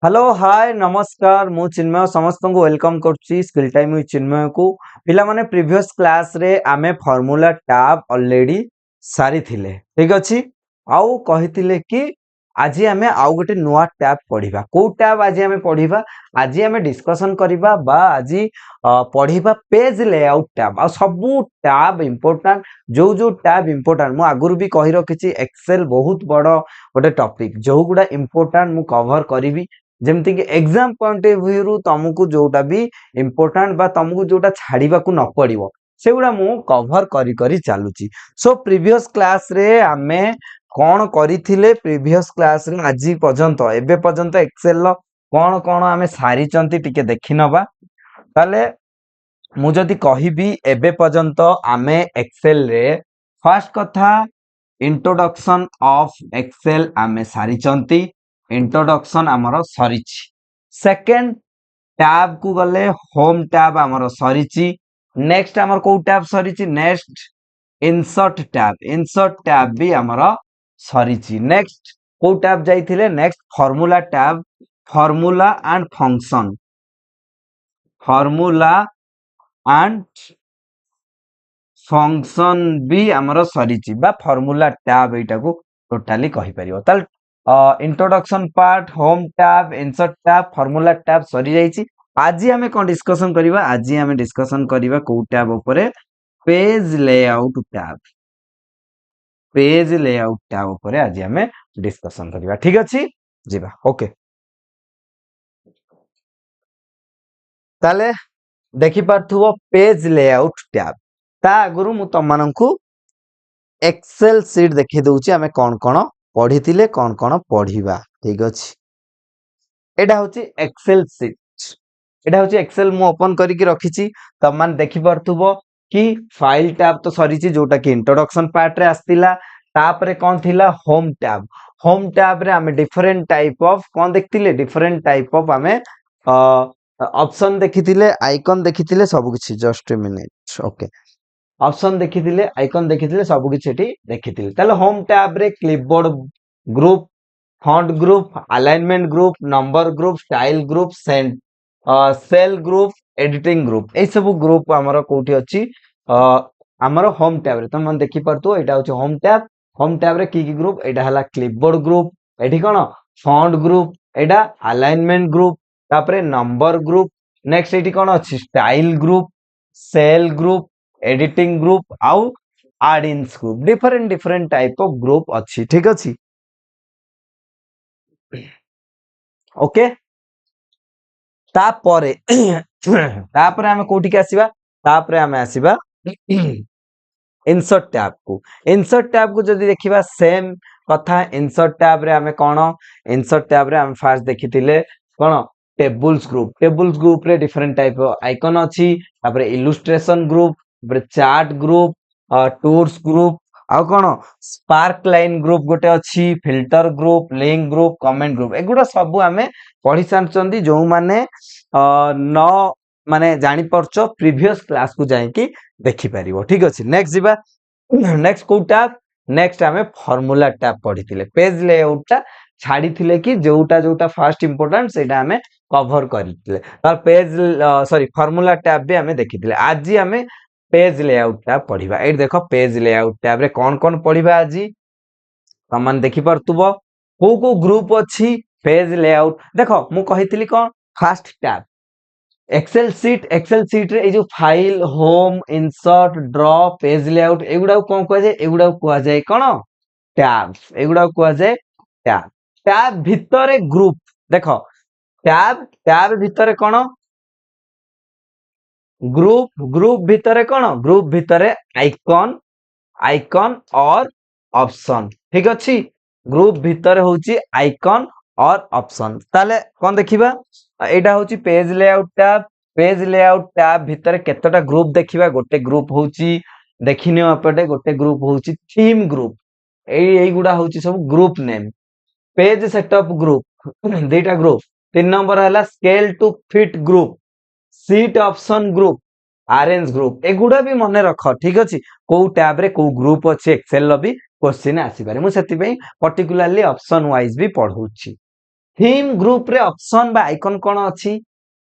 Hello hi नमस्कार मु चिन्मय समस्त को वेलकम करुच्ची स्किल टाइम विथ चिन्मय को पिला माने प्रीवियस क्लास रे आमे फार्मूला टैब ऑलरेडी सारी थिले ठीक अछि आउ कहिथिले कि आज आमे आउ गोटे नुआ टैब पढिबा को टैब आज आमे पढिबा आज आमे डिस्कशन करिबा बा आज पढिबा पेज लेआउट टैब आ सबु टैब इंपोर्टेंट जो जो टैब इंपोर्टेंट मु आगुरु भी कहि रखिछि एक्सेल बहुत बड़ गोटे टॉपिक जो गुडा इंपोर्टेंट मु कवर करिवि जेमती कि एग्जाम पॉइंट ऑफ व्यू रु तुमको जोटा भी इंपोर्टेंट बा तुमको जोटा छाड़ीबा को न पड़िबो सेगुडा मु कवर करी करी चालुची सो प्रीवियस क्लास रे आमे कोन करिथिले प्रीवियस क्लास रे आज पर्यंत एबे पर्यंत एक्सेल लो कोन कोन आमे सारी चंती टिके देखि नबा ताले मु जदी कहिबी एबे पर्यंत आमे एक्सेल रे फर्स्ट कथा इंट्रोडक्शन ऑफ एक्सेल आमे सारी चंती इंट्रोडक्शन आमर सरीची सेकंड टैब को गले होम टैब आमर सरीची नेक्स्ट आमर को टैब सरीची नेक्स्ट इंसर्ट टैब भी आमर सरीची नेक्स्ट को टैब जाइथिले next formula tab formula and function भी आमर सरीची बा फार्मूला टैब एटा को टोटली कहि परियो ताल introduction part home tab insert tab formula tab सरी जाइछि आज हमें कोन डिस्कशन करिबा आज हमें डिस्कशन करिबा को टैब ऊपर पेज लेआउट टैब ऊपर आज हमें डिस्कशन करिबा ठीक अछि जिबा ओके ताले देखि पारथुबो पेज लेआउट टैब ता गुरु मु तमनकु एक्सेल शीट देखि दउछि हमें कोन कोन पढ़ी कौन कौन पढ़ा ठीक अच्छे एटा हूँ एक्सेल शीट एटा हूँ एक्सेल मु ओपन करके रखी तब मान देखि पारथुबो कि फाइल टैब तो सरी जोटा कि इंट्रोडक्शन पार्ट रे आस्तिला तापरे कौन थिला होम टैब रे आमे डिफरेंट टाइप ऑफ कौन देखतिले डिफरेंट टाइप ऑफ आमे ऑप्शन देखिथिले आइकन देखिथिले सब किछि just a minute okay option देखिथिले आइकन देखिथिले सब किछि एठी देखिथिले ताले होम टैब रे clipboard group font group alignment group number group style group cell group editing group ए सब ग्रुप हमर कोठी अछि हमर होम टैब रे तुम देखि परतो एटा होछि होम टैब रे की ग्रुप एटा हला क्लिपबोर्ड ग्रुप एठी कोन फॉन्ट ग्रुप एटा अलाइनमेंट ग्रुप तापरे नंबर ग्रुप नेक्स्ट एठी कोन अछि style group cell group editing group आउ add ins group different type of group अछि ठीक अछि ओके तापरे तापरे हमें कोठी के आसीबा तापरे हमें आसीबा इंसर्ट टैब को जदी देखिबा सेम कथा इंसर्ट टैब रे हमें कोन इंसर्ट टैब रे हम फर्स्ट देखितिले कोन टेबल्स ग्रुप रे डिफरेंट टाइप आइकन अछि तापरे illustration group chart group tours group आउ कोन स्पार्क लाइन ग्रुप गोटे अछि filter group link group comment group एगुडा सब हमें पढ़ी सारचंदी जो माने न माने जानि परचो प्रीवियस क्लास को जाई कि देखि परिबो ठीक अछि नेक्स्ट जिबा नेक्स्ट को टैब नेक्स्ट हमें फार्मूला टैब पढ़ीथिले पेज लेआउट ता छाड़ीथिले कि जोटा फर्स्ट इंपोर्टेंट सेटा हमें कवर करिथिले तार पेज सॉरी फार्मूला टैब भी हमें देखिथिले आज हमें पेज लेआउट टैब पढ़िबा ए देखो पेज लेआउट टैब रे कोन कोन पढ़िबा आज तमन देखि परतुबो को ग्रुप अछि पेज लेआउट देखो मु कहितली कोन फर्स्ट टैब एक्सेल शीट रे ए जो file home insert draw page layout एगुडा कोन कहै जे एगुडा कोआ जाय कोन टैब्स एगुडा कोआ जाय टैब भितरे ग्रुप देखो टैब भितरे कोन ग्रुप भितरे कोन ग्रुप भितरे आइकन और ऑप्शन ठीक अछि ग्रुप भितरे होची आइकन और ऑप्शन ताले कोन देखिबा एटा होची पेज लेआउट टैब भितरे केतटा ग्रुप देखिबा गोटे ग्रुप होची देखिनियो अपटे गोटे ग्रुप होची थीम ग्रुप एई गुडा होची सब group name page setup group देटा ग्रुप 3 नंबर हला scale to fit group sheet option group arrange group एगुडा भी मने रख ठीक अछि को टैब रे को ग्रुप अछि एक्सेल लो भी क्वेश्चन आसी पारे मु सेति पई पर्टिकुलरली ऑप्शन वाइज भी पढौछि थीम ग्रुप रे ऑप्शन बा आइकन कोन अछि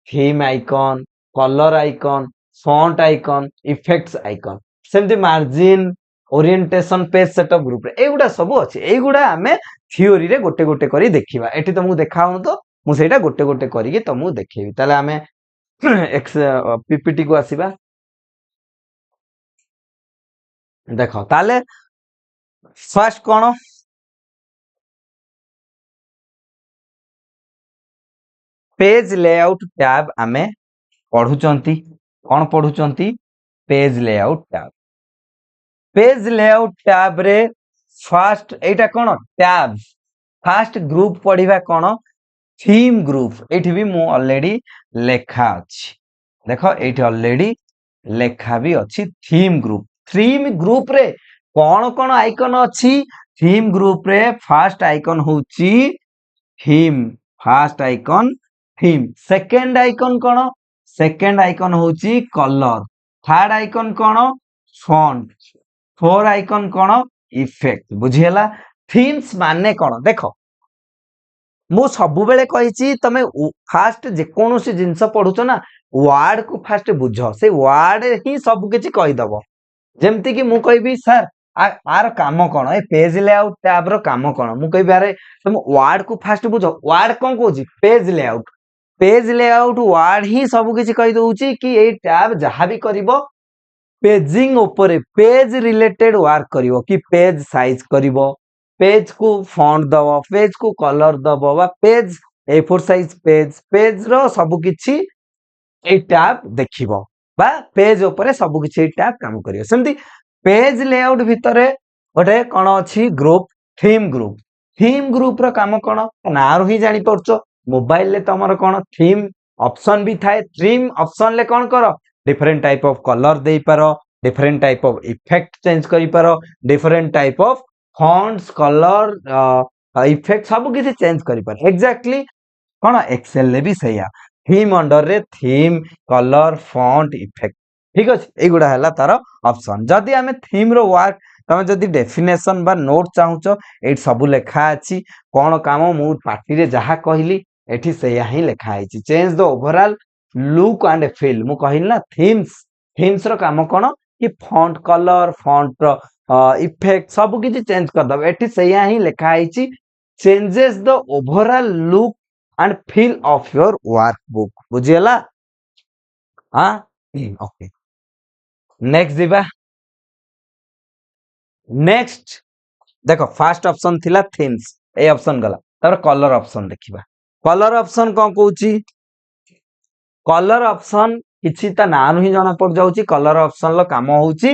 theme icon colour icon font icon effects icon सेमती margin orientation page setup group रे एगुडा सब अछि एगुडा हमें थ्योरी रे गोटे गोटे करी देखिबा एठी तुमको देखाउन तो मु सेटा गोटे गोटे करी तुमको देखैबी ताले हमें एक्स पीपीटी को आसीबा देखो ताले फर्स्ट कोन पेज लेआउट टैब आमे पढुचंती कोन पढुचंती पेज लेआउट टैब रे फर्स्ट एटा कोन टैब फर्स्ट ग्रुप पढिबा कोन थीम ग्रुप एठी भी मु ऑलरेडी लेखा अछि देखो एठी ऑलरेडी लेखा भी अछि थीम ग्रुप रे कोन कोन आइकन अछि थीम ग्रुप रे फर्स्ट आइकन होची theme first icon theme second icon कोन सेकंड आइकन होची कलर थर्ड आइकन कोन फॉन्ट फोर आइकन कोन इफेक्ट बुझियला थीम्स माने कोन देखो मु सबु बेले कहिची तमे फास्ट जे कोनोसी जिंस पढुछ ना वर्ड को फास्ट बुझ से वर्ड ही सब किछि कहि दबो जेमति कि मु कहबी सर आर काम कोन ए पेज लेआउट टैब रो काम कोन मु कहबी अरे तुम वर्ड को फास्ट बुझ वर्ड कोन कहूची पेज लेआउट वर्ड ही सब किछि कहि दउची कि ए टैब जहां भी करिवो पेजिंग ऊपर पेज रिलेटेड वर्क करिवो कि पेज साइज करिवो पेज को फॉन्ट दबो पेज को कलर दबो बा पेज A4 साइज पेज रो सब किछि ए टैब देखिबो बा पेज ऊपर सब किछि ए टैब काम करियो सेमती पेज लेआउट भितरे गोटे कोन अछि थीम ग्रुप रो काम कोन नारो ही जानि परछो मोबाइल ले तमरो कोन थीम ऑप्शन भी थाए थीम ऑप्शन ले कोन करो डिफरेंट टाइप ऑफ कलर देई पारो different type of effect change करि पारो different type of fonts colour effect सब किसी चेंज करि पारो एग्जैक्टली कोन एक्सेल ले भी सैया थीम अंडर रे थीम कलर फॉन्ट इफेक्ट ठीक अछि एगुडा हला तार ऑप्शन जदी हमें थीम रो वर्क तमे जदी डेफिनेशन बा नोट चाहूचो एट सब लेखा अछि कोन काम मु पार्टी रे जहा कहली एठी सैया ही लेखा आइछि change the overall look and feel मु कहिल ना थीम्स रो काम कोन कि फॉन्ट कलर फॉन्ट रो इफेक्ट सब किछि चेंज कर दब एठी सैया ही लेखा आइछि changes the overall look and feel of your workbook बुझियला हां ओके नेक्स्ट दिबा नेक्स्ट देखो फर्स्ट ऑप्शन थिला थीम्स ए ऑप्शन गला तार कलर ऑप्शन देखिबा कलर ऑप्शन कोन कहूची कलर ऑप्शन किछि ता नाम ही जणा पड़ जाउची कलर ऑप्शन लो काम होउची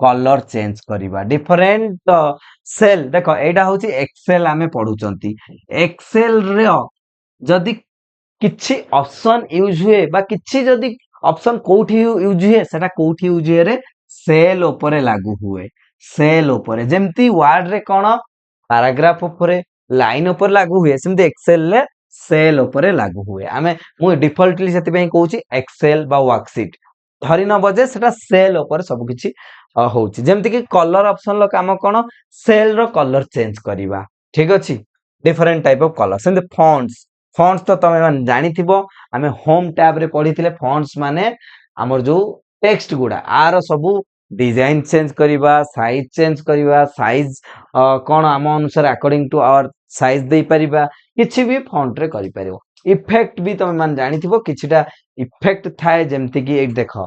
कलर चेंज करिबा डिफरेंट सेल देखो एडा होउची एक्सेल आमे पढुचंती एक्सेल रे जदी किछि ऑप्शन यूज हुए बा किछि जदी ऑप्शन कोठी यूज हुए सेटा कोठी यूज हुए रे सेल ऊपर लागू हुए सेल ऊपर जेमती वर्ड रे कोन पैराग्राफ ऊपर लाइन ऊपर लागू हुए सेमती एक्सेल ले सेल ऊपर लागू हुए आमे मु डिफॉल्टली सेति पई कहूची एक्सेल बा वर्कशीट धरि न बजे सेटा सेल ऊपर सब किछि होउची जेमती कि कलर ऑप्शन लो काम cone cell row colour change करिवा ठीक अछि डिफरेंट टाइप ऑफ कलर सेमती फॉन्ट्स तो तमे मान जानि थिबो आमे होम टैब रे पढिथिले फॉन्ट्स माने हमर जो टेक्स्ट गुडा आरो सबु डिजाइन चेंज करिवा साइज कोन आम अनुसार अकॉर्डिंग टू आवर साइज दे परिबा किछि भी फॉन्ट रे करि परिबो इफेक्ट भी तमे मान जानि थिबो किछिटा इफेक्ट थाए जेमति कि एक देखो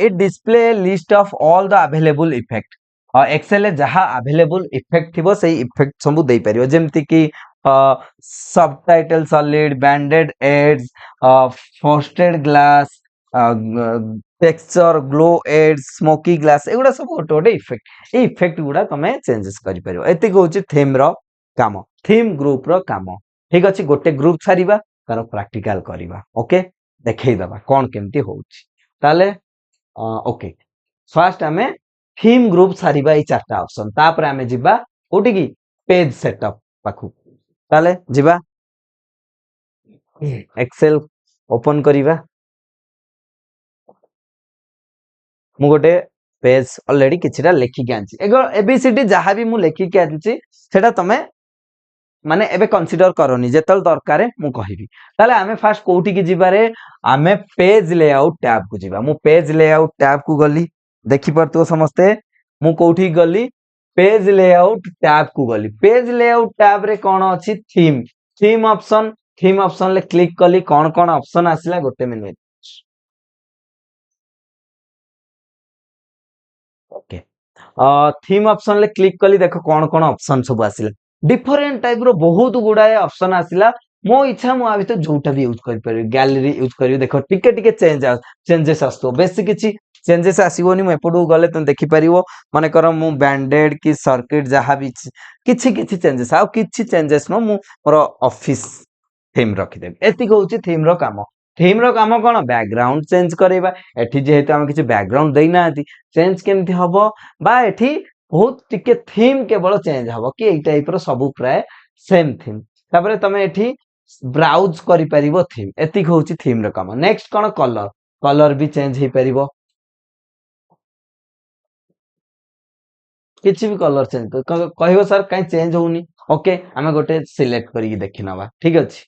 it display list of all the available effect Excel जहा अवेलेबल इफेक्ट थिबो सेही इफेक्ट सबु दे परिबो जेमति कि subtitle solid banded edges frosted glass texture glow edges smoky glass एगुडा सब गोटे इफेक्ट ए इफेक्ट गुडा तमे चेंजेस करि परिबो एति कहउची थीम रो काम थीम ग्रुप रो काम ठीक अछि गोटे ग्रुप छारिबा तार प्रैक्टिकल करिबा ओके देखै दबा कोन केमती होउची ताले ओके फर्स्ट हमें थीम ग्रुप छारिबा ए चारटा ऑप्शन तापर हमें जिबा कोठी की पेज सेटअप पाखु ताले जिबा एक्सेल ओपन करिबा मु गोटे पेज ऑलरेडी किछिटा लेखि के आंची एगो एबीसीडी जहां भी मु लेखि के आंची सेटा तमे माने एबे कंसीडर करनी जेतल दरकार मु कहिबी ताले आमे फास्ट कोठी की जिबारे आमे पेज लेआउट टैब को जिबा मु पेज लेआउट टैब को गली देखि परतो समस्ते मु कोठी गली पेज लेआउट टैब को गली पेज लेआउट टैब रे कोन अछि थीम ऑप्शन ले क्लिक कली कोन कोन ऑप्शन आसिला गोटे मिनिट ओके थीम ऑप्शन ले क्लिक कली देखो कोन कोन ऑप्शन सब आसिला डिफरेंट टाइप रो बहुत गुडाए ऑप्शन आसिला मो इच्छा मु आ भीतर जोटा भी यूज कर पारि गैलरी यूज करियो देखो टिके टिके चेंजेस आस्तो बेसी किछि चेंजेस आसीबोनी मु एपडू गले तुम देखि परिवो माने कर मु बैंडेड की सर्किट जहा भी किछि किछि चेंजेस आ किछि चेंजेस नो मु मोर ऑफिस थीम रखि देब एति कहउछि थीम रो काम कोन बैकग्राउंड चेंज करैबा एठी जेहेतु हम किछि बैकग्राउंड देइ नांती चेंज केमथि हबो बा एठी बहुत टिके थीम केवल चेंज हबो कि एई टाइप रो सब प्राय सेम थीम तापरे तमे एठी ब्राउज करि परिबो थीम एति कहउछि थीम रो काम नेक्स्ट कोन कलर भी चेंज हे परिबो किछि भी कलर चेंज कहबो सर काई चेंज होउनी ओके हमें गोटे सिलेक्ट करिकि देखि नबा ठीक अछि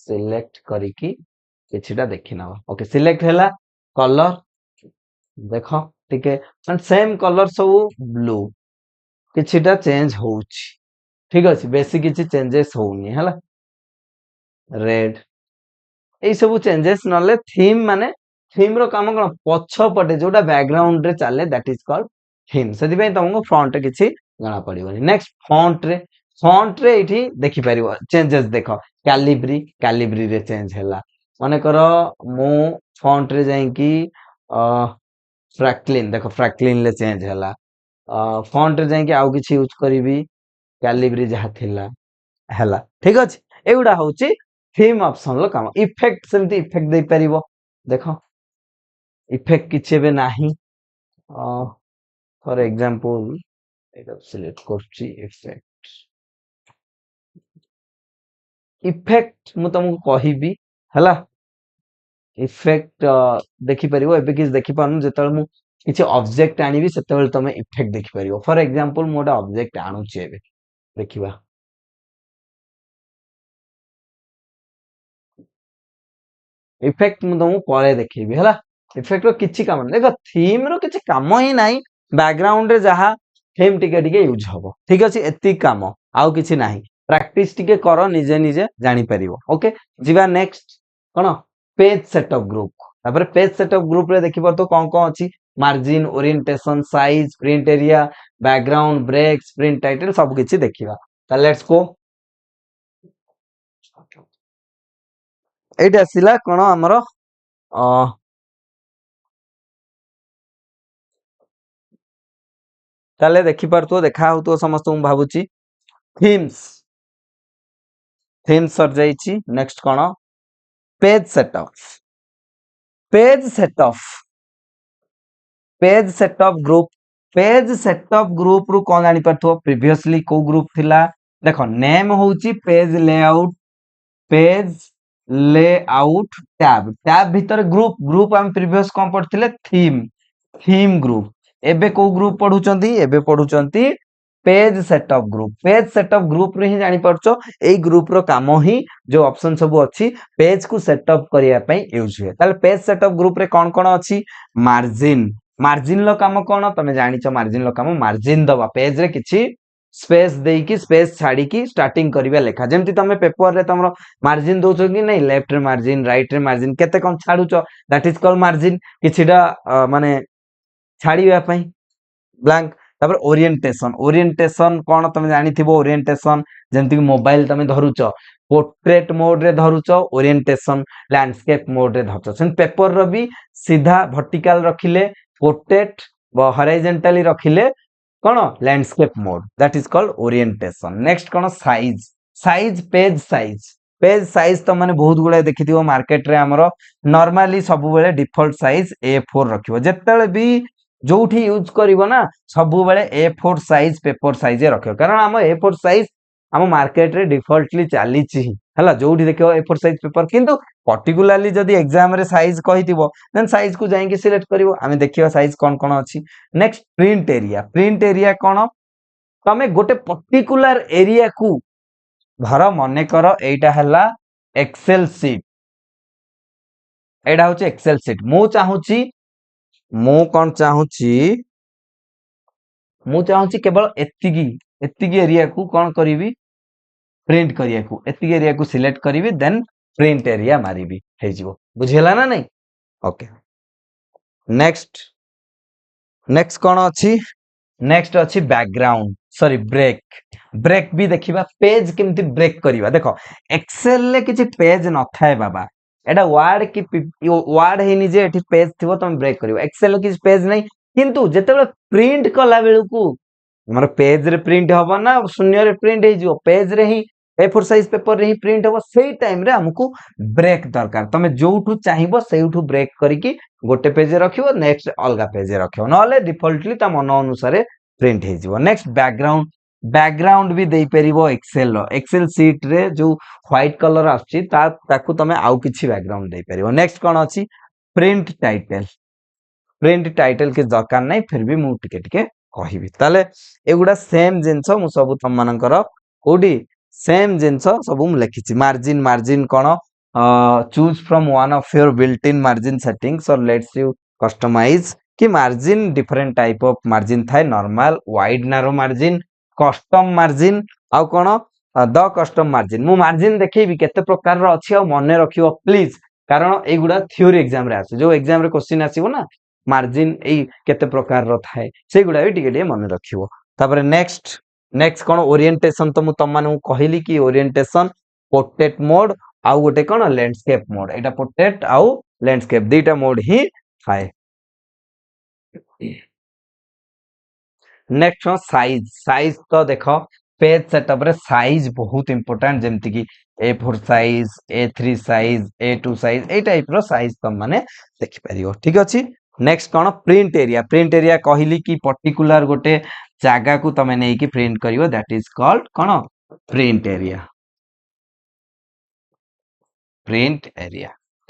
सिलेक्ट करिकि किछिटा देखि नबा ओके सिलेक्ट हैला कलर देखो ठीक है सेम कलर सब ब्लू किछिटा चेंज होउछि ठीक अछि बेसी किछि चेंजेस होउनी हला रेड ए सब चेंजेस नले थीम माने थीम रो काम कोन पछ पटे जोटा बैकग्राउंड रे चले दैट इज कॉल्ड थीम सेति पे तुमको फ्रंट किछि जाना पड़िबनी नेक्स्ट फॉन्ट रे इठी देखि परिबो चेंजेस देखो कैलिब्री रे चेंज हैला माने करो मु फॉन्ट रे जाई कि फ्रैक्लिन देखो फ्रैक्लिन ले चेंज हैला फॉन्ट रे जाई कि आउ किछि यूज करिवि कैलिब्री जहा थिला हैला ठीक अछि एगुडा होउची थीम ऑप्शन लो काम इफेक्ट सेमती इफेक्ट दे परिबो देखो इफेक्ट किछि बे नाही फॉर एग्जांपल एटा सिलेक्ट करछि इफेक्ट मु तुमको कहिबी हला इफेक्ट देखि परिबो एबे किछ देखि पानु जेतल मु किछि ऑब्जेक्ट आनिबी सेतेबेल तमे इफेक्ट देखि परिबो फॉर एग्जांपल मोटा ऑब्जेक्ट आनुछि एबे देखिबा इफेक्ट मु तुमको परे देखिबी हला इफेक्ट रो किछि काम देखो थीम रो किछि काम ही नाही बैकग्राउंड रे जहा थीम टिके टिके यूज हबो ठीक अछि एति काम आउ किछि नाही प्रैक्टिस टिके करो निजे निजे जानि परिबो ओके जिबा नेक्स्ट कोन पेज सेटअप ग्रुप तापर पेज सेटअप ग्रुप रे देखि परतो कोन कोन अछि margin orientation size print area background breaks print title सब किछि देखिबा त लेट्स गो एटा आसिला कोन हमरो ताले देखि परतो देखा होतो समस्त मु भाबुची थीम्स सर जाईची नेक्स्ट कोन पेज सेटअप ग्रुप रु कोन जानि परतो प्रीवियसली को ग्रुप थिला देखो नेम होउची पेज लेआउट टैब भीतर ग्रुप हम प्रीवियस कोन पढथिले थीम ग्रुप एबे को ग्रुप पढुचंती एबे पढुचंती पेज सेटअप ग्रुप रे ही जानि परचो एई ग्रुप रो काम ही जो ऑप्शन सब अछि पेज को सेटअप करिया पई यूज हुए ताले पेज सेटअप ग्रुप रे कोन कोन अछि मार्जिन लो काम कोन तमे जानिचो मार्जिन लो काम मार्जिन दबा पेज रे किछि स्पेस देई की स्पेस छाडी की स्टार्टिंग करिवा लेखा जेमति तमे पेपर रे तमरो मार्जिन दोचो कि नै लेफ्ट रे मार्जिन राइट रे मार्जिन केते कोन छाडुचो दैट इज कॉल्ड मार्जिन किछिडा माने छाडीवा पई ब्लैंक तापर ओरिएंटेशन कोन तमे जानिथिबो ओरिएंटेशन जेमति मोबाइल तमे धरुचो पोर्ट्रेट मोड रे धरुचो ओरिएंटेशन लैंडस्केप मोड रे धरुचो सेन पेपर रो भी सीधा वर्टिकल रखिले पोर्ट्रेट व हॉरिजॉन्टली रखिले कोन landscape mode that is called orientation next कोन पेज साइज तो माने बहुत गुडा देखिथिबो मार्केट रे हमरो नॉर्मली सब बेले डिफॉल्ट साइज A4 रखिबो जेतेले भी जोठी यूज करिवो ना सब बेले A4 साइज पेपर साइज रखियो कारण हम A4 साइज हम मार्केट रे डिफॉल्टली चाली छि हला जोठी देखियो A4 साइज पेपर किंतु पर्टिकुलरली जदी एग्जाम रे साइज कहिथिबो देन साइज को जाई के सिलेक्ट करिवो हमें देखियो साइज कोन कोन अछि नेक्स्ट प्रिंट एरिया कोन तमे गोटे पर्टिकुलर एरिया को धर मने कर एटा हला एक्सेल सीट एटा होची एक्सेल सीट मु चाहूची मु कोन चाहूची मु चाहूची केवल एतिकी एरिया को कोन करिवि प्रिंट करिया को एतिकी एरिया को सिलेक्ट करिवि देन प्रिंट एरिया मारिबि हे जिवो बुझिला ना नहीं ओके नेक्स्ट नेक्स्ट कोन अछि नेक्स्ट अछि बैकग्राउंड सॉरी ब्रेक भी देखिबा पेज केमती ब्रेक करिबा देखो एक्सेल ले किछि पेज न थाए बाबा एटा वर्ड की वर्ड हेनी जे एठी पेज थिबो तुम ब्रेक करिवो एक्सेल ले किछि पेज नै किंतु जेतेबेले प्रिंट कला बेलुकू हमर पेज रे प्रिंट हबो ना शून्य रे प्रिंट हे जिवो पेज रे ही A4 साइज पेपर रे ही प्रिंट हबो सेही टाइम रे हमकु ब्रेक दरकार तमे जोठू चाहिबो सेउठू ब्रेक करिकि गोटे पेज रखिबो नेक्स्ट अलगा पेज रखिबो नले डिफॉल्टली ता मन अनुसार प्रिंट हे जिवो नेक्स्ट बैकग्राउंड भी देई परिबो एक्सेल शीट रे जो व्हाइट कलर आछि ताकू तमे आउ किछि बैकग्राउंड देई परिबो नेक्स्ट कोन अछि प्रिंट टाइटल के दरकार नै फिर भी मु टिके कहिबी ताले एगुडा सेम जिंस मु सब तम मानकर कोडी सेम जिंस सब मु लिखिछि मार्जिन कोन choose from one of your built in margin settings or lets you customize कि margin different type of margin थाए normal wide narrow margin custom margin आउ कोन द कस्टम मार्जिन मु मार्जिन देखैबी केते प्रकार रो अछि आ मने रखियो प्लीज कारण एगुडा थ्योरी एग्जाम रे आसे जो एग्जाम रे क्वेश्चन आसीबो ना मार्जिन ए केते प्रकार रो थाए सेगुडा भी टिके मने रखियो तापर नेक्स्ट कोन ओरिएंटेशन तो मु तम मानु कहिली कि ओरिएंटेशन पोर्ट्रेट मोड आउ गोटे कोन लैंडस्केप मोड एटा पोर्ट्रेट आउ लैंडस्केप दीटा मोड ही थाए नेक्स्ट साइज तो देखो पेज सेटअप रे साइज बहुत इंपोर्टेंट जेमति कि A4 size A3 size A2 size ए टाइप रो साइज तुम माने देखि परियो ठीक अछि नेक्स्ट कोन प्रिंट एरिया कहिली कि पर्टिकुलर गोटे जागा को तमे नै कि प्रिंट करियो that is called cone print area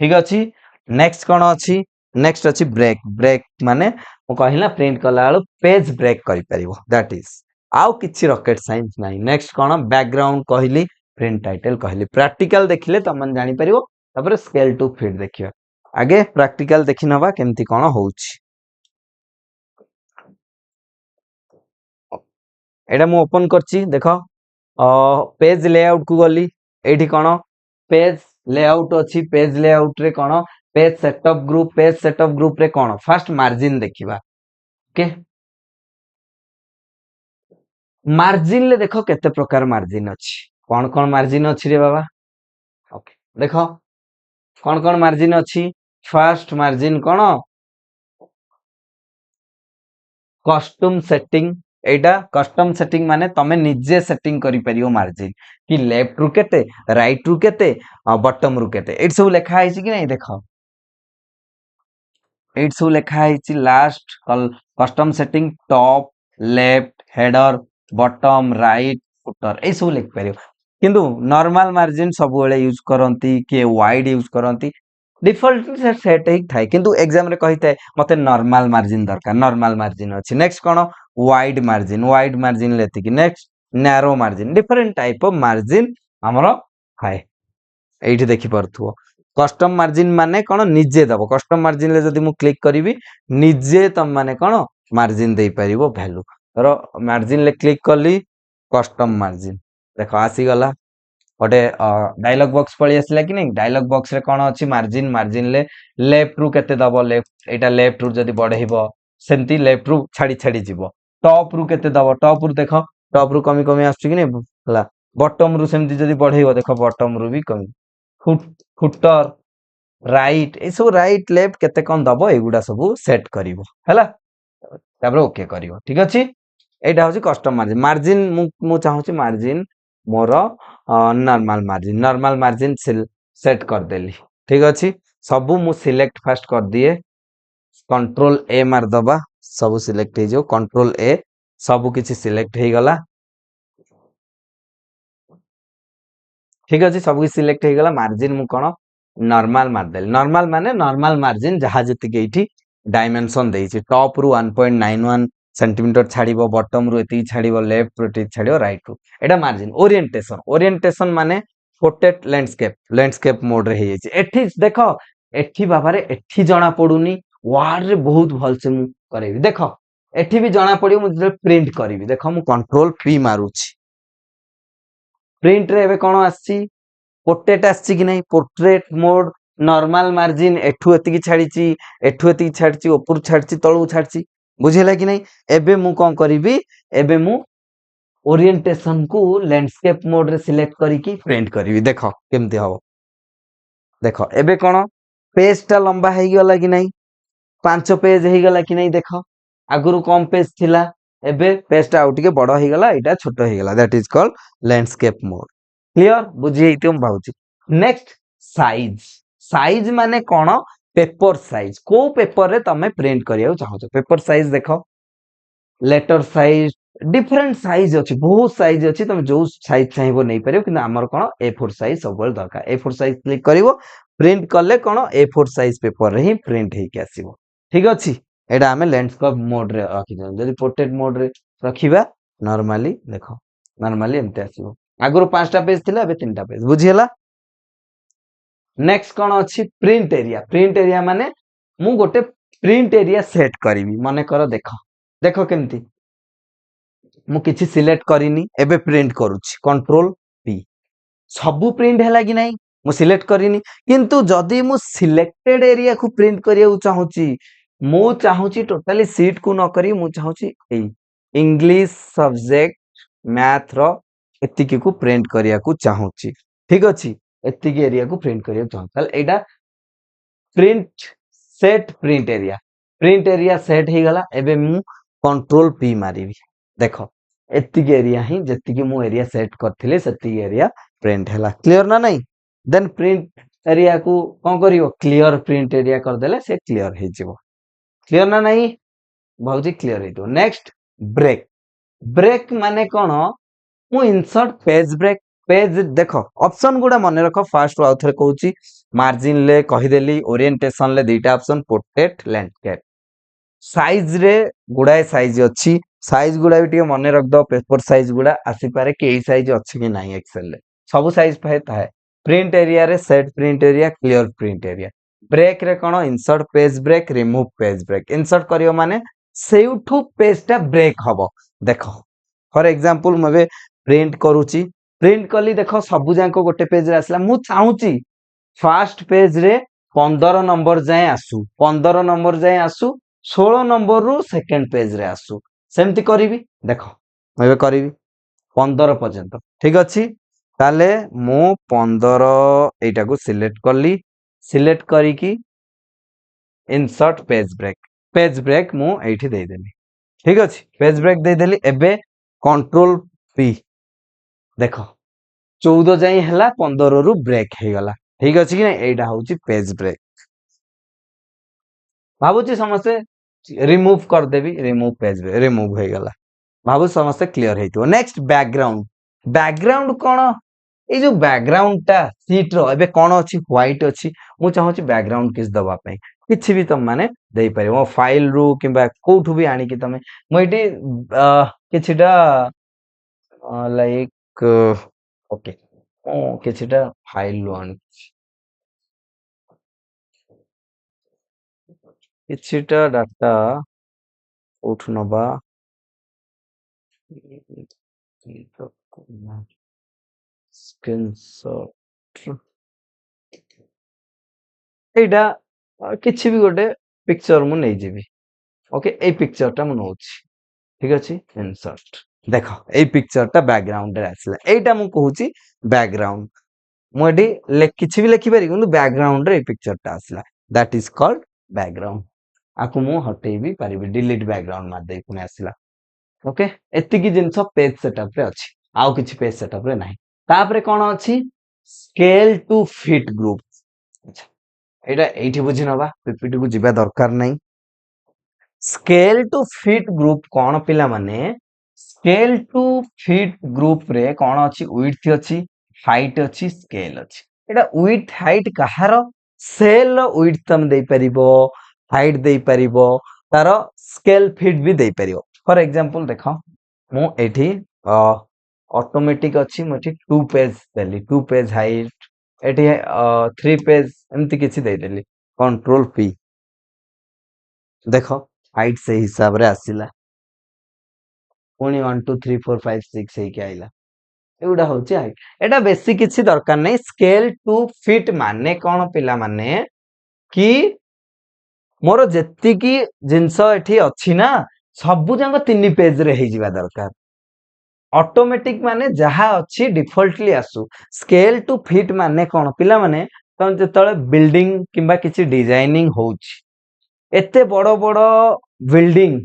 ठीक अछि नेक्स्ट कोन अछि नेक्स्ट अछि ब्रेक माने मु कहिला प्रिंट कला आलो पेज ब्रेक करि परिबो दैट इज आउ किछि रॉकेट साइंस नै नेक्स्ट कोन बैकग्राउंड कहिली प्रिंट टाइटल कहिली प्रैक्टिकल देखिले तमन जानि परिबो तापर स्केल टू फिट देखियो आगे प्रैक्टिकल देखि नबा केमती कोन होउछि एटा मु ओपन करछि देखो पेज लेआउट को गली एठी कोन पेज लेआउट अछि पेज लेआउट रे कोन पेज सेटअप ग्रुप रे कोन फर्स्ट मार्जिन देखिबा ओके मार्जिन ले देखो केते प्रकार मार्जिन अछि कोन मार्जिन अछि रे बाबा ओके देखो कोन मार्जिन अछि फर्स्ट मार्जिन कोन कस्टम सेटिंग एटा कस्टम सेटिंग माने तमे निजे सेटिंग करि परियो मार्जिन कि लेफ्ट रु केते राइट रु केते बॉटम रु केते एट सब लेखा आइछि कि नै देखो एट सब लेखा आइछि last custom setting top left header bottom right footer ए सब लिख परियो किंतु नॉर्मल मार्जिन सब बेले यूज करंती के वाइड यूज करंती डिफॉल्ट से सेट ही थाए किंतु एग्जाम रे कहिते मते नॉर्मल मार्जिन दरकार नॉर्मल मार्जिन अछि नेक्स्ट कोन वाइड मार्जिन लेति कि next narrow margin different type of margin हमरो हाय एठी देखि परथुओ कस्टम मार्जिन माने कोन निजे दबो कस्टम मार्जिन ले जदी मु क्लिक करिवि निजे तम माने कोन मार्जिन देई परिबो वैल्यू रो मार्जिन ले क्लिक करली कस्टम मार्जिन देखो आसी गला ओटे डायलॉग बॉक्स पळी आसला कि नै डायलॉग बॉक्स रे कोन अछि मार्जिन ले लेफ्ट रु केते दबो लेफ्ट एटा लेफ्ट रु जदी बढेइबो सेमती लेफ्ट रु छाडी जिवो टॉप रु केते दबो टॉप रु देखो टॉप रु कमी आछि कि नै हला बॉटम रु सेमती जदी बढेइबो देखो बॉटम रु भी कमी फुटर राइट ए सब राइट लेफ्ट केते कोन दबो एगुडा सब सेट करिवो हला तापर ओके करिवो ठीक अछि एटा होछि कस्टम मार्जिन मु चाहूछि मार्जिन मोर नॉर्मल मार्जिन सेट कर देली ठीक अछि सबु मु सिलेक्ट फर्स्ट कर दिए कंट्रोल ए मार दबा सब सिलेक्ट हे जो कंट्रोल ए सब किछि सिलेक्ट हे गला ठीक अछि सब किछि सिलेक्ट हे गला मार्जिन मु कोन नॉर्मल मार देली नॉर्मल माने नॉर्मल मार्जिन जहा जति के इठी डायमेंशन देइछि टॉप रु 1.91 सेंटीमीटर छाड़िबो बॉटम रु एति छाड़िबो लेफ्ट रु एति छाड़िबो राइट रु एटा मार्जिन ओरिएंटेशन माने पोर्ट्रेट लैंडस्केप मोड रे हे एठी देखो एठी बाबारे एठी जणा पडुनी वार्ड रे बहुत भल से मु करेबी देखो एठी भी जणा पडियो मु जे प्रिंट करिवि देखो मु कंट्रोल पी मारुछि प्रिंट रे एबे कोन आछि पोर्ट्रेट आछि कि नै पोर्ट्रेट मोड नॉर्मल मार्जिन एठू एति छाड़िछि ऊपर छाड़िछि तळू छाड़िछि बुझिला कि नै एबे मु कोन करिवि एबे मु ओरिएंटेशन को लैंडस्केप मोड रे सिलेक्ट करिकि प्रिंट करिवि देखो केमति हबो देखो एबे कोन पेज टा लंबा हेइ गला कि नै 5 पेज हेइ गला कि नै देखो आगुरु कम पेज थिला एबे पेज टा आउटिके बड़ हेइ गला एटा छोट हेइ गला that is called landscape mode clear बुझी हेइते हम भाउची नेक्स्ट साइज माने कोन पेपर साइज को पेपर रे तमे प्रिंट करिया चाहो पेपर साइज देखो लेटर साइज डिफरेंट साइज अछि बहुत साइज अछि तमे जो साइज चाहिबो नै परियो किंतु हमर कोन A4 साइज सब बेल दरकार A4 साइज क्लिक करिवो प्रिंट करले कोन A4 साइज पेपर रे ही प्रिंट हेइ के आसीबो ठीक अछि एडा हमें लैंडस्केप मोड रे रखि दे जदि पोर्ट्रेट मोड रे रखिबा नॉर्मली देखो नॉर्मली एमते आसीबो आगुरु 5टा पेज थिला एबे 3टा पेज बुझियला नेक्स्ट कोन अछि प्रिंट एरिया माने मु गोटे प्रिंट एरिया सेट करिवि माने कर देखो केमती मु किछि सिलेक्ट करिनी एबे प्रिंट करूछि कंट्रोल पी सबु प्रिंट हैला कि नै मु सिलेक्ट करिनी किंतु जदी मु सिलेक्टेड एरिया को प्रिंट करिया चाहूची मु चाहूची टोटली सीट को न करी मु चाहूची ए इंग्लिश सब्जेक्ट मैथ रो एतिकी को प्रिंट करिया को चाहूची ठीक अछि एतिकी एरिया को प्रिंट करिया चाहूची ताल एडा प्रिंट एरिया सेट हे गला एबे मु कंट्रोल पी मारिबी देखो एतिकी एरिया ही जतिकी मु एरिया सेट करथिले सेतिकी एरिया प्रिंट हैला क्लियर ना नहीं देन प्रिंट एरिया को कोन करियो क्लियर प्रिंट एरिया कर देले से क्लियर हे जिवो क्लियर ना नहीं बहुजी क्लियर हे तो नेक्स्ट ब्रेक माने कोन मु इंसर्ट पेज देखो ऑप्शन गुडा मन रखो फास्ट आउ थरे कहूची मार्जिन ले कहि देली ओरिएंटेशन ले दुईटा ऑप्शन पोर्ट्रेट लैंडस्केप साइज रे गुडाए साइज अछि साइज गुडा भी मन रख दो पेपर साइज गुडा आसी पारे के साइज अछि कि नाही एक्सेल ले सब साइज पाए ताहे प्रिंट एरिया रे set print area clear print area break रे कोन insert page break remove page break insert करियो माने सेउठू पेज टा ब्रेक हबो देखो फॉर एग्जांपल मबे प्रिंट करूची प्रिंट कली देखो सब जांको गोटे पेज रे आसला मु चाहूची फर्स्ट पेज रे 15 नंबर जाए आसु 15 नंबर जाए आसु 16 नंबर रु सेकंड पेज रे आसु सेमति करिवि देखो एबे करिवि 15 पर्यंत ठीक अछि ताले मु 15 एटा को सिलेक्ट करली सिलेक्ट करी की इंसर्ट पेज ब्रेक मु एठी दे देली ठीक अछि पेज ब्रेक दे देली एबे कंट्रोल पी देखो 14 जाई हला 15 रु ब्रेक हे गला ठीक अछि कि नै एटा होउची पेज ब्रेक भाबुची समस्ते रिमूव कर देबी रिमूव पेज ब्रेक रिमूव हे गला भाबु समस्ते क्लियर हेइतो नेक्स्ट बैकग्राउंड कोन ए जो बैकग्राउंड टा सीट रो एबे कोन अछि व्हाइट अछि मु चाहूची बैकग्राउंड किस दबा पई किछि भी तुम माने देई परिबो फाइल रु किबा कोठु भी आनी कि तमे मोइटी किछिटा लाइक ओके किछिटा फाइल रु आनी किछिटा डाटा कोठु नबा स्क्रीनशॉट एटा किछि भी गोटे पिक्चर मु नै जेबी ओके ए पिक्चर टा मु नोछि ठीक अछि इंसर्ट देखो ए पिक्चर टा बैकग्राउंड रे आसला एटा मु कहूची बैकग्राउंड मु एडी किछि भी लिखि पारि किंतु बैकग्राउंड रे ए पिक्चर टा आसला दैट इज कॉल्ड बैकग्राउंड आकु मु हटेई भी पारिबी डिलीट बैकग्राउंड मार देई पुने आसला ओके एतिकी जिंस पेज सेटअप रे अछि आउ किछि पेज सेटअप रे नाही तापरे कोन अछि स्केल टू फिट ग्रुप अच्छा एटा एठी बुझि नबा पीपीटी को जिबा दरकार नै स्केल टू फिट ग्रुप कोन पिला माने स्केल टू फिट ग्रुप रे कोन अछि विड्थ अछि हाइट अछि स्केल अछि एटा विड्थ हाइट कहारो सेल रो विड्थ तम देई परिबो हाइट देई परिबो तारो स्केल फिट भी देई परिबो फॉर एग्जांपल देखो मु एठी ऑटोमेटिक अछि मु एठी 2 पेज देली 2 पेज हाइट एठी 3 पेज एमती किछि दे देली कंट्रोल पी देखो हाइट से हिसाब रे आसिला पुणी 1 2 3 4 5 6 हे के आइला एउडा होची हाइट एटा बेसी किछि दरकार नै स्केल टू फिट माने कोन पिला माने कि मोर जेतिकी जिंस एठी अछि ना सबु जंग 3 पेज रे हे जिवा दरकार ऑटोमेटिक माने जहा अछि डिफॉल्टली आसु स्केल टू फिट माने कोन पिला माने तम जेतळे बिल्डिंग किबा किछि डिजाइनिंग होउची एते बड़ बड़ बिल्डिंग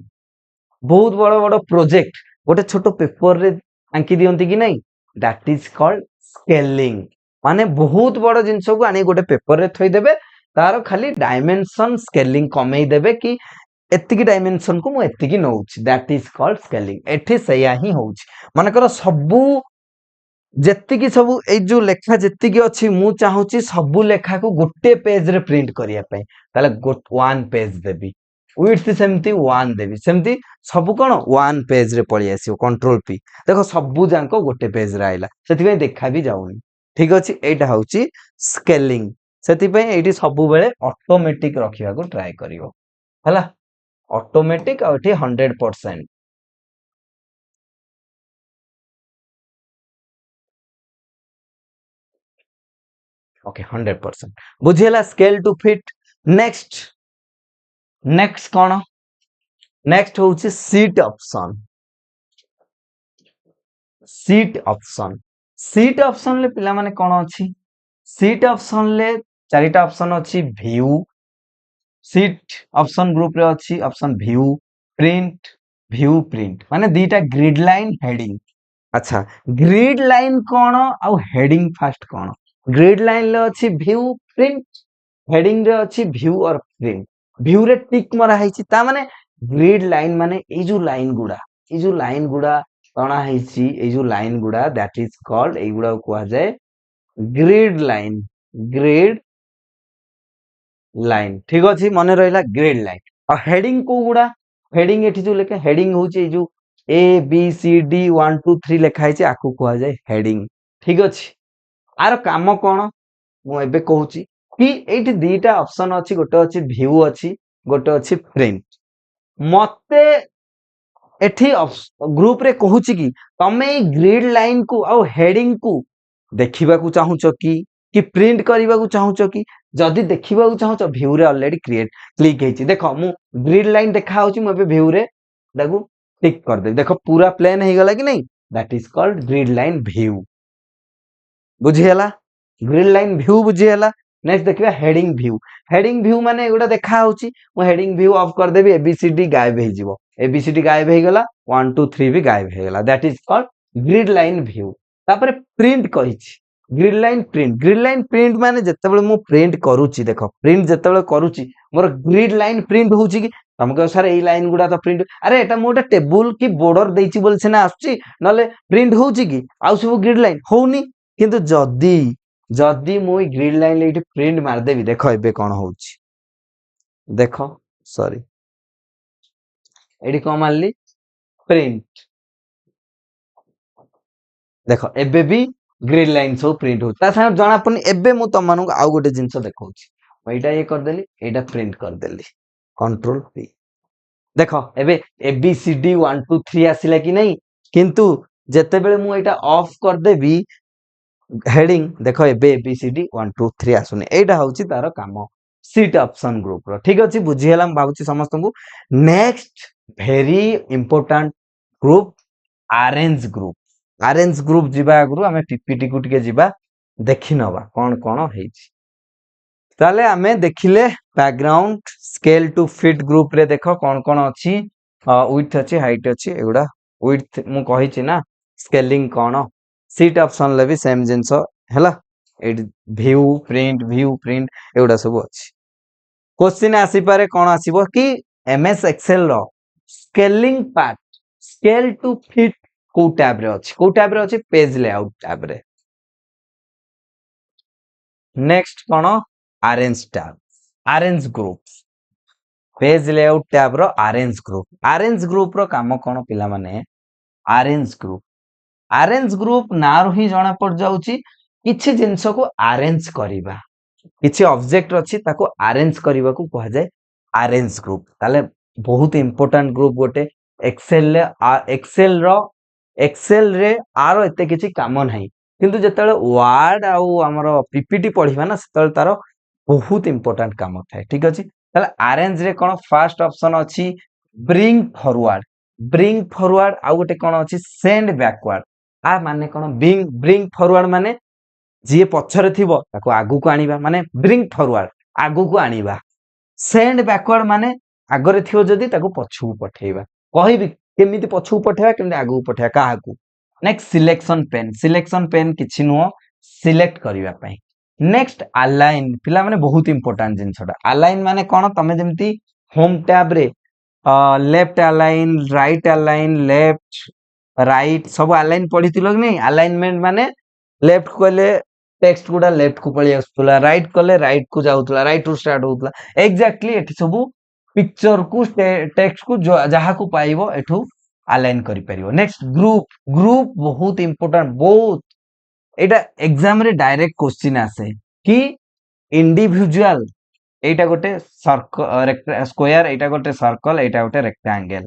बहुत बड़ बड़ प्रोजेक्ट गोटे छोट पेपर रे आंकी दियंती कि नहीं दैट इज कॉल्ड स्केलिंग माने बहुत बड़ जिंस को आनी गोटे पेपर रे थई देबे तार खाली डायमेंशन स्केलिंग कमेई देबे कि एतिकी डायमेंशन को मु एतिकी नउछि दैट इज कॉल्ड स्केलिंग एठी सया ही होउछि माने कर सबु जेतिकी सबु ए जो लेखा जेतिकी अछि मु चाहूछि सबु लेखा को गोटे पेज रे प्रिंट करिया पई ताले वन पेज देबी विड्थ सेमती 1 देबी सेमती सबु कोन 1 पेज रे पळि आसीओ कंट्रोल पी देखो सबु जांको गोटे पेज रे आइला सेति पई देखा भी जाउनी ठीक अछि एटा होउछि स्केलिंग सेति पई एठी सबु बेले ऑटोमेटिक रखिया को ट्राई करिवो हला ऑटोमेटिक आ एठी 100% ओके 100% बुझियला scale to fit next next कोन नेक्स्ट होउछि सीट ऑप्शन सीट ऑप्शन ले पिला माने कोन अछि सीट ऑप्शन ले चारिटा ऑप्शन अछि व्यू सीट ऑप्शन ग्रुप रे अछि ऑप्शन व्यू प्रिंट माने दीटा ग्रिड लाइन हेडिंग अच्छा ग्रिड लाइन कोन आ हेडिंग फास्ट कोन ग्रिड लाइन ले अछि व्यू प्रिंट हेडिंग रे अछि व्यू और प्रिंट व्यू रे टिक मरा हैछि ता माने ग्रिड लाइन माने ए जो लाइन गुडा तणा हैछि ए जो लाइन गुडा दैट इज कॉल्ड ए गुडा को जाय ग्रिड लाइन ठीक अछि मने रहिला ग्रिड लाइन और हेडिंग को गुडा हेडिंग एठी जो लेके हेडिंग होछि ए जो ए बी सी डी 1 2 3 लेखा हैछि आकु को जाय हेडिंग ठीक अछि आर काम कोन मु एबे कहूची कि एठी दीटा ऑप्शन अछि गोटे अछि व्यू अछि गोटे अछि प्रिंट मते एठी ग्रुप रे कहूची कि तमे ग्रिड लाइन को आ हेडिंग को देखिबा को चाहूचो कि प्रिंट करिबा को चाहूचो कि जदी देखिबा को चाहूचो व्यू रे ऑलरेडी क्लिक हेछि देखो मु ग्रिड लाइन देखा होछि मु एबे व्यू रे दागु टिक कर दे देखो पूरा प्लेन हे गला कि नहीं that is called grid line view बुझियला ग्रिड लाइन व्यू बुझियला नेक्स्ट देखिबा हेडिंग व्यू माने एगुडा देखा होछि मु हेडिंग व्यू ऑफ कर देबी एबीसीडी गायब हे जिवो एबीसीडी गायब हे गला 1 2 3 भी गायब हे गला that is called grid line view तापरे प्रिंट कहिछि ग्रिड लाइन प्रिंट माने जेतेबेले मु प्रिंट करूछि देखो प्रिंट जेतेबेले करूछि मोर ग्रिड लाइन प्रिंट होछि कि तुमको सर ए लाइन गुडा तो प्रिंट अरे एटा मोटा टेबल की बॉर्डर देछि बोल से ना आछी नले प्रिंट होछि कि आउ सब ग्रिड लाइन होउनी किंतु जदी जदी मु ग्रिड लाइन ले इठी प्रिंट मार देबी देखो एबे कोन होउछि देखो सॉरी एडी को मारली प्रिंट देखो एबे भी ग्रिड लाइन सब प्रिंट हो ता संग जणा पनी एबे मु त मानु आउ गोटे जिंस देखौछि एटा ये कर देली एटा प्रिंट कर देली कंट्रोल पी देखो एबे एबीसीडी 1 2 3 आसिला कि नहीं किंतु जेते बेले मु एटा ऑफ कर देबी हेडिंग देखो एबे एबीसीडी 1 2 3 आसुनी एटा होउछि तार काम सीट ऑप्शन ग्रुप रो ठीक अछि बुझी हलाम भाबुछि समस्त को next very important group orange group जिबा आगुरु हमें पीपीटी को टिके जिबा देखि नबा कोन हेछि ताले हमें देखिले background scale to fit group रे देखो कोन अछि विड्थ अछि हाइट अछि एगुडा विड्थ मु कहिछि ना स्केलिंग कोन सीट ऑप्शन ले भी सेम जिंस हैला व्यू प्रिंट एगुडा सब अछि क्वेश्चन आसी पारे कोन आसीबो कि एमएस एक्सेल रो scaling part scale to fit को टैब रे अछि पेज लेआउट टैब रे नेक्स्ट कोन arrange tab arrange groups page layout tab रो अरेंज ग्रुप रो काम कोन पिला माने अरेंज ग्रुप ना रो ही जणा पड़ जाउची किछि जिंस को अरेंज करिबा किछि ऑब्जेक्ट अछि ताको अरेंज करिबा को कहा जाय अरेंज ग्रुप ताले बहुत इंपोर्टेंट ग्रुप गोटे एक्सेल रे आरो एते किछि काम नाही किंतु जेतले वर्ड आउ हमरो पीपीटी पढिबा ना सेतले तारो बहुत इंपोर्टेंट काम थाए ठीक अछि ताले अरेंज रे कोन फर्स्ट ऑप्शन अछि ब्रिंग फॉरवर्ड आउ गोटे कोन अछि सेंड बैकवर्ड आ माने कोन ब्रिंग फॉरवर्ड माने जी पछरे थिबो ताको आगु को आनिबा माने ब्रिंग फॉरवर्ड आगु को आनिबा सेंड बैकवर्ड माने आगरे थिबो जदी ताको पछू पठेइबा कहिबी केमिति पछू पठेबा केमिति आगु पठेबा काहाकू नेक्स्ट सिलेक्शन पेन किछि नो सिलेक्ट करिबा पई नेक्स्ट अलाइन पिला माने बहुत इंपोर्टेंट जिंसटा अलाइन माने कोन तमे जेमति होम टैब रे लेफ्ट अलाइन लेफ्ट राइट सब अलाइन पढितिलो कि नै अलाइनमेंट माने लेफ्ट कोले टेक्स्ट गुडा लेफ्ट को पळी आस्तुला राइट कोले राइट को जाउतला राइट टू स्टार्ट होतला एग्जैक्टली एठी सब पिक्चर को टेक्स्ट को जहा को पाइबो एठू अलाइन करि परिबो नेक्स्ट ग्रुप बहुत इंपोर्टेंट बहुत एटा एग्जाम रे डायरेक्ट क्वेश्चन आसे कि इंडिविजुअल एटा गोटे सर्कल स्क्वायर एटा गोटे सर्कल एटा गोटे रेक्टेंगल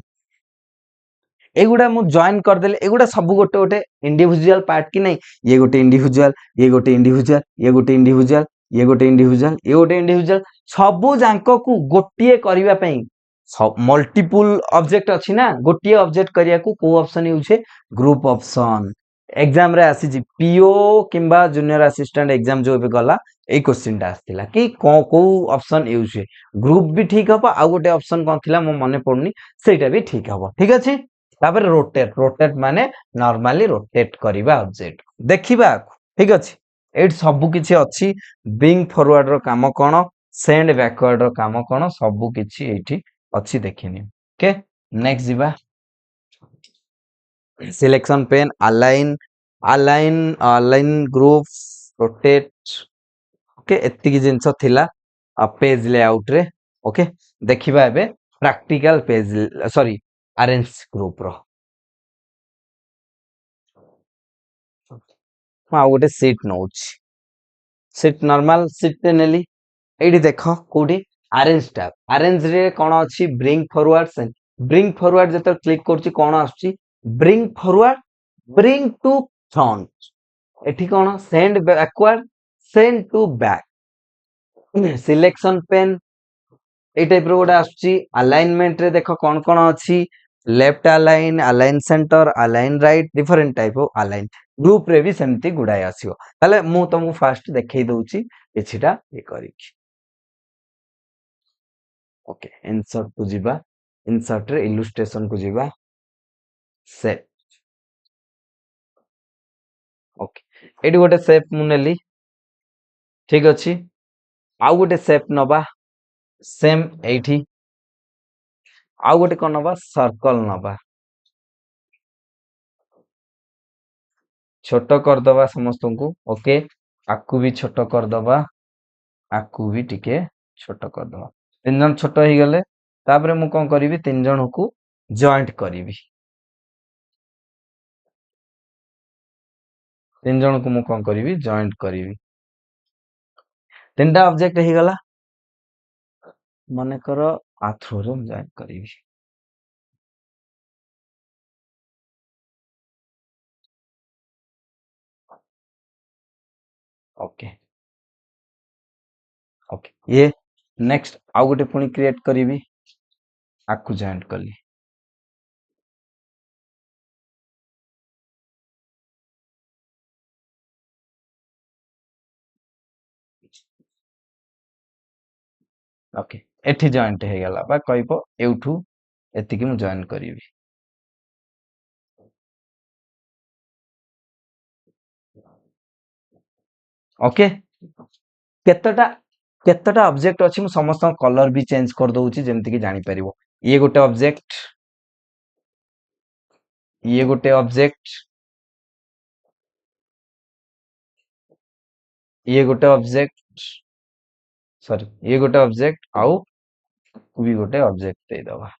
एगुडा मु जॉइन कर देले एगुडा सब गोटे गोटे इंडिविजुअल पार्ट कि नै ये गोटे इंडिविजुअल ये गोटे इंडिविजुअल ये गोटे इंडिविजुअल ये गोटे इंडिविजुअल ये गोटे इंडिविजुअल सबु जांको को गोटिए करिवा पई मल्टीपल ऑब्जेक्ट अछि ना गोटिए ऑब्जेक्ट करिया को को ऑप्शन यूज है ग्रुप ऑप्शन एग्जाम रे आसी जी पीओ किंबा जूनियर असिस्टेंट एग्जाम जो भी गला ए क्वेश्चन टा आस्थिला कि को ऑप्शन यूज है ग्रुप भी ठीक हबो आ गोटे ऑप्शन कोन थिला मो मने पड़नी सेटा भी ठीक हबो ठीक अछि तापर रोटेट माने नॉर्मली रोटेट करिबा ऑब्जेक्ट देखिबा ठीक अछि एट सब किछि अछि ब्रिंग फॉरवर्ड रो काम कोन सेंड बैकवर्ड रो काम कोन सब किछि एठी अछि देखिनी ओके नेक्स्ट जिबा selection pen align group rotate okay एति की जिंस थिला पेज लेआउट रे ओके देखिबा एबे practical page sorry arrange group रो आ गोटे सीट नौच सीट नॉर्मल सीट नेली एडी देखो कोडी अरेंज रे कोन अछि ब्रिंग फॉरवर्ड जत क्लिक करछि कोन आछि bring forward bring to front एठी कोन send backward send to back selection pane ए टाइप रो गोटा आछि अलाइनमेंट रे देखो कोन कोन अछि left align centre align right different type of align group रे भी सेमती गुडाय आसीओ ताले मु तुमको फास्ट देखै दउची किछिटा ए करी ओके इंसर्ट को जिबा इंसर्ट रे इलस्ट्रेशन को जिबा सेट ओके एडी गोटे शेप मु नेली ठीक अछि आउ गोटे शेप नबा सेम एठी आउ गोटे कोन नबा सर्कल नबा छोटो कर दबा समस्त को ओके आकु भी छोटो कर दबा आकु भी टिके छोटो कर दबा तीन जन छोटो ही गले तापरे मु कोन करिवि तीन जन को जॉइंट करिवि तीन जन को मु कोन करिवि जॉइंट करिवि तीनटा ऑब्जेक्ट ही गला माने करो आ थ्रू रे जॉइंट करिवि ओके ओके ये नेक्स्ट आउ गोटे पुनी क्रिएट करिवि आकु जॉइंट कली ओके एठी जॉइंट हे गला बा कहइबो एउठू एति कि मु जॉइन करिवि ओके केतटा केतटा ऑब्जेक्ट अछि मु समस्त कलर भी चेंज कर दउची जेमति कि जानि परिबो ये गोटे ऑब्जेक्ट ये गोटे ऑब्जेक्ट ये गोटे ऑब्जेक्ट सॉरी ये गोटे ऑब्जेक्ट आउ को भी गोटे ऑब्जेक्ट दे दवा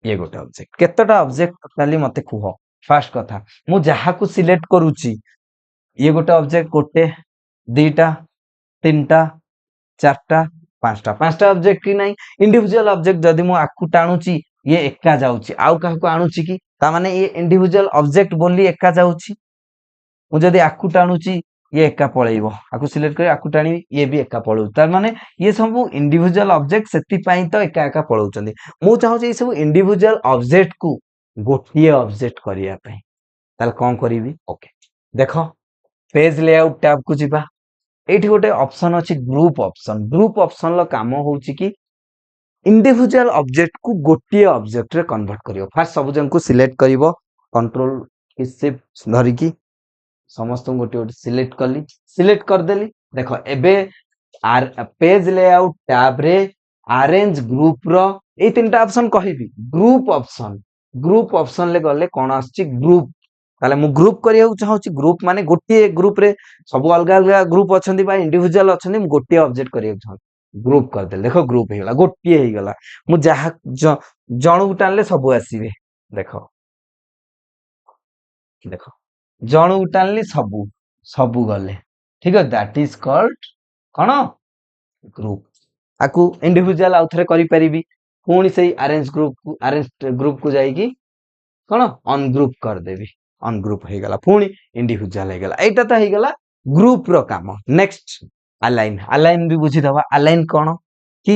ये गोटे ऑब्जेक्ट केतटा ऑब्जेक्ट टोटली मते कुह फास्ट कथा मु जहा को सिलेक्ट करूची ये गोटे ऑब्जेक्ट गोटे दीटा तीनटा चारटा पांचटा पांचटा ऑब्जेक्ट की नहीं इंडिविजुअल ऑब्जेक्ट जदि मु आकु टाणुची ये एका जाउची आउ काहा को आणुची की ता माने ये इंडिविजुअल ऑब्जेक्ट बोली एका जाउची मु जदि आकु टाणुची ये एका पळेइबो आकु सिलेक्ट करी आकु टाणी ये भी एका पळउ तार माने ये सब इंडिविजुअल ऑब्जेक्ट सेति पई तो एका एका पळउचंदी मु चाहू छी सब इंडिविजुअल ऑब्जेक्ट को गोटिए ऑब्जेक्ट करिया पई ताल कोन करिवि ओके देखो पेज लेआउट टैब को जिबा एठी गोटे ऑप्शन अछि ग्रुप ऑप्शन लो काम होउची कि इंडिविजुअल ऑब्जेक्ट को गोटिए ऑब्जेक्ट रे कन्वर्ट करियो फर्स्ट सब जन को सिलेक्ट करिवो कंट्रोल की शिफ्ट धरि की समस्त गोटे गोटे सिलेक्ट कर देली देखो एबे आर पेज लेआउट टैब रे अरेंज ग्रुप रो ए तीनटा ऑप्शन कहिबी ग्रुप ऑप्शन ले गले कोन आछि ग्रुप ताले मु ग्रुप करिया चाहू छी ग्रुप माने गोटिए ग्रुप रे सब अलग अलग ग्रुप अछंती बा इंडिविजुअल अछंती मु गोटिए ऑब्जेक्ट करिया चाहू ग्रुप कर दे देखो ग्रुप हे गला गोटिए हे गला मु जहा जणु टानले सब आसीबे देखो देखो जणु टानली सबू गले ठीक है दैट इज कॉल्ड कौन ग्रुप आकु इंडिविजुअल आउ थरे करि परिबी पुणी से अरेंज ग्रुप को जाईकी कौन अनग्रुप कर देबी अनग्रुप हे गला पुणी इंडिविजुअल हे गला एटा त हे गला ग्रुप रो काम नेक्स्ट अलाइन भी बुझी दवा अलाइन कौन कि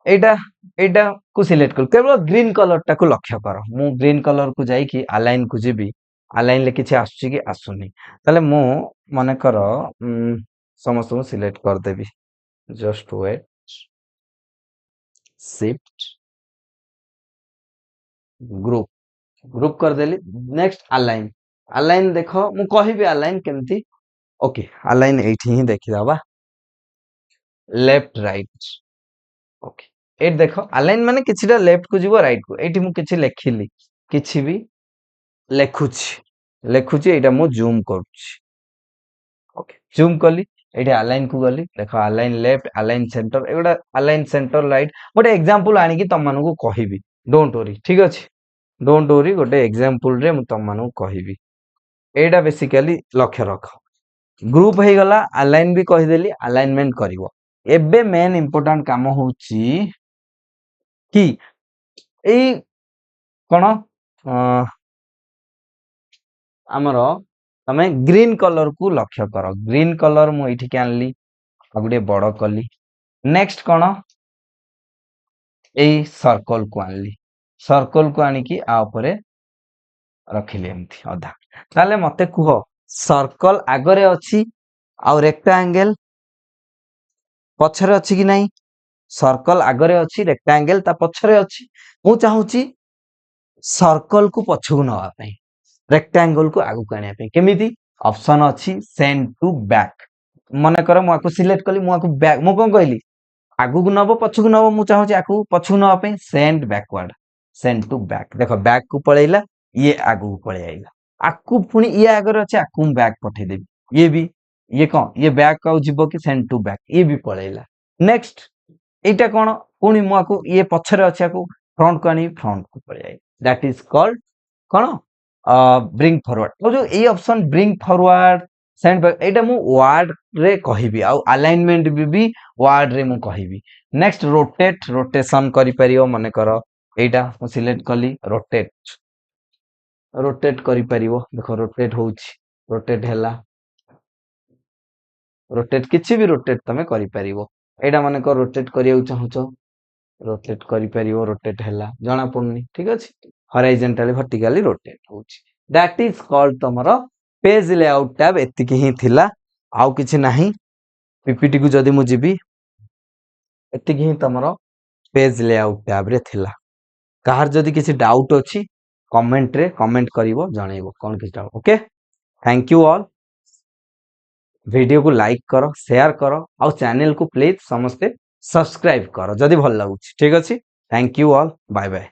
एटा एटा को सिलेक्ट कर केवल ग्रीन कलर टा को लक्ष्य कर मु ग्रीन कलर को जाई कि अलाइन को जीबी अलाइन ले किछि आसुची कि आसुनी ताले मु माने कर समस्त को सिलेक्ट कर देबी जस्ट वेट शिफ्ट ग्रुप कर देली नेक्स्ट अलाइन देखो मु कहिबी अलाइन केमती ओके अलाइन एठी ही देखि दबा लेफ्ट राइट ओके एट देखो अलाइन माने किछिटा लेफ्ट को जीवो राइट को एठी मु किछि लेखिली किछि भी लेखुची एटा मु जूम करूची ओके जूम कली एठी अलाइन को गली देखो अलाइन लेफ्ट अलाइन सेंटर एगुडा अलाइन सेंटर राइट गोटे एग्जांपल आनी कि तम मानु को कहिबी डोंट वरी ठीक अछि डोंट वरी गोटे एग्जांपल रे मु तम मानु को कहिबी एटा बेसिकली लक्ष्य रख ग्रुप हे गला अलाइन भी कहि देली अलाइनमेंट करिवो एबे मेन इंपोर्टेंट काम होउची कि एई कोन हमरो तमे ग्रीन कलर को लक्ष्य कर ग्रीन कलर मु एठी के आनली आगुडे बड़ कली नेक्स्ट कोन एई सर्कल को आनली सर्कल को आनी कि आ ऊपर रखिले एमथि अधा ताले मते कुहो सर्कल आगरे अछि आ रेक्टेंगल पछरे अछि कि नाही सर्कल आगरे अछि रेक्टेंगल ता पछरे अछि मु चाहूची सर्कल को पछकु नवा पई रेक्टेंगल को आगु कानिया पई केमिति ऑप्शन अछि सेंड टू बैक मने कर मु आकु सिलेक्ट कली मु आकु बैक मु कोन कहली आगु को नबो पछकु नबो मु चाहूची आकु पछकु नवा पई send backward send to back देखो बैक को पळेइला ये आगु को पळे आइला आकु पुनी ये आगरे अछि आकु बैक पठे देबी ये भी ये कौन ये बैक का जीवो कि सेंड टू बैक ये भी पळेइला नेक्स्ट एटा कोन पुनी मु आकु ये पछरे अछि आकु फ्रंट को आनी फ्रंट को पळे आइ दैट इज कॉल्ड कोन ब्रिंग फॉरवर्ड तो जो ए option bring forward send back एटा मु वर्ड रे कहिबी आ अलाइनमेंट भी वर्ड रे मु कहिबी नेक्स्ट रोटेशन करि परियो मने करो एटा मु सिलेक्ट कली रोटेट करि परियो देखो रोटेट होउची रोटेट हैला रोटेट किछि भी रोटेट तमे करि परिवो एटा माने को रोटेट करियौ चाहूचो रोटेट करि परिवो रोटेट हैला जणा पड़नी ठीक अछि हॉरिजॉन्टली वर्टिकली रोटेट होउची दैट इज कॉल्ड तमरो पेज लेआउट टैब एतिकी ही थिला आउ किछि नाही पीपीटी को जदी मु जिबी एतिकी ही तमरो पेज लेआउट टैब रे थिला कहार जदी किछि डाउट अछि कमेंट रे कमेंट करिवो जणैबो कोन किछि doubt okay thank you all video को लाइक करो शेयर करो और चैनल को प्लीज समस्ते सब्सक्राइब करो जदि भल लागुछि ठीक अछि thank you all bye bye.